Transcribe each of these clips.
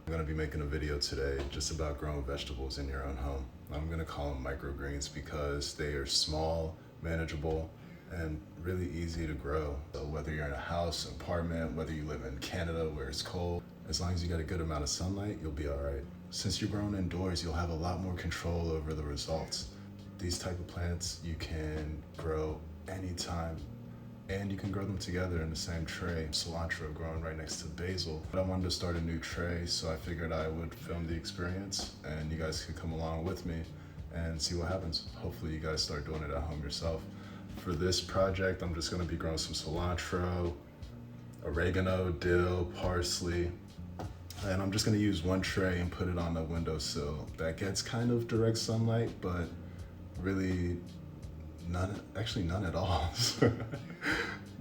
I'm gonna be making a video today just about growing vegetables in your own home. I'm gonna call them microgreens because they are small, manageable, and really easy to grow. So whether you're in a house, apartment, whether you live in Canada where it's cold, as long as you get a good amount of sunlight, you'll be all right. Since you're growing indoors, you'll have a lot more control over the results. These type of plants you can grow anytime, and you can grow them together in the same tray. Cilantro growing right next to basil. But I wanted to start a new tray, so I figured I would film the experience and you guys could come along with me and see what happens. Hopefully you guys start doing it at home yourself. For this project, I'm just gonna be growing some cilantro, oregano, dill, parsley, and I'm just gonna use one tray and put it on the windowsill. That gets kind of direct sunlight, but really none at all.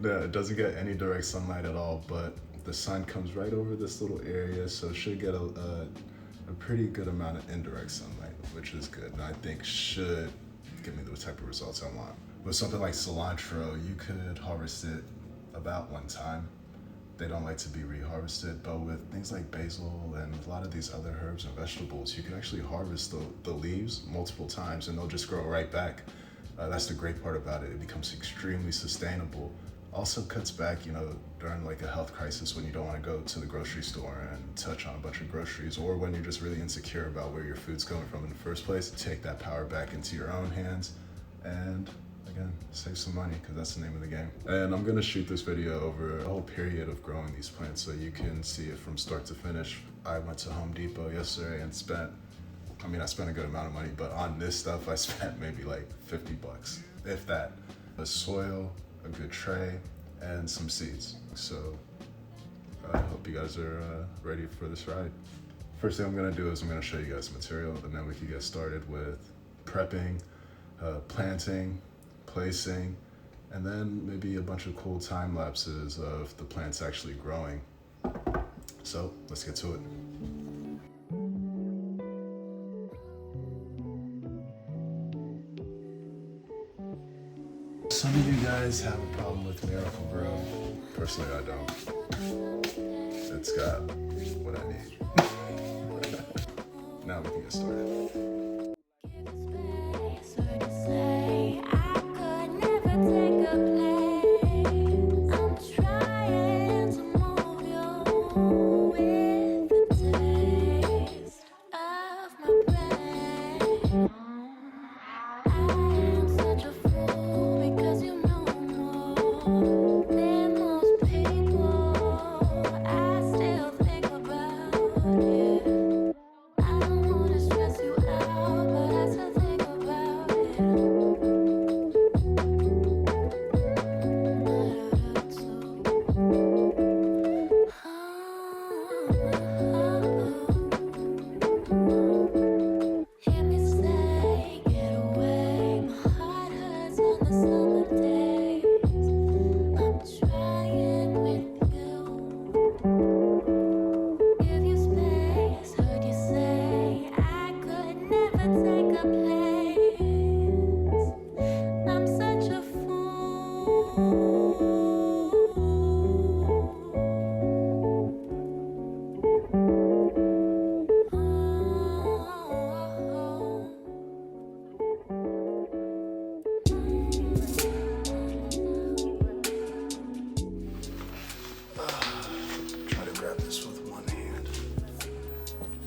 No, it doesn't get any direct sunlight at all, but the sun comes right over this little area, so it should get a pretty good amount of indirect sunlight, which is good, and I think should give me the type of results I want. With something like cilantro, you could harvest it about one time. They don't like to be reharvested, but with things like basil and a lot of these other herbs and vegetables, you can actually harvest the leaves multiple times and they'll just grow right back. That's the great part about it. It becomes extremely sustainable. Also cuts back, during like a health crisis when you don't want to go to the grocery store and touch on a bunch of groceries, or when you're just really insecure about where your food's coming from in the first place. Take that power back into your own hands and again, save some money, because that's the name of the game. And I'm gonna shoot this video over a whole period of growing these plants so you can see it from start to finish. I went to Home Depot yesterday and I spent a good amount of money, but on this stuff I spent maybe like 50 bucks, if that. The soil, a good tray, and some seeds. So I hope you guys are ready for this ride. First thing I'm gonna do is I'm gonna show you guys the material, and then we can get started with prepping, planting, placing, and then maybe a bunch of cool time lapses of the plants actually growing. So let's get to it. Some of you guys have a problem with Miracle-Gro. Personally, I don't. It's got what I need. Now we can get started.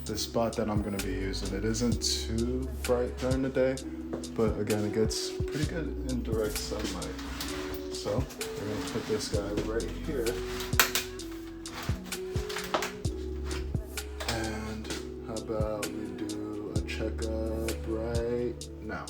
This spot that I'm gonna be using, it isn't too bright during the day, but again, it gets pretty good in direct sunlight. So we're gonna put this guy right here. And how about we do a checkup right now?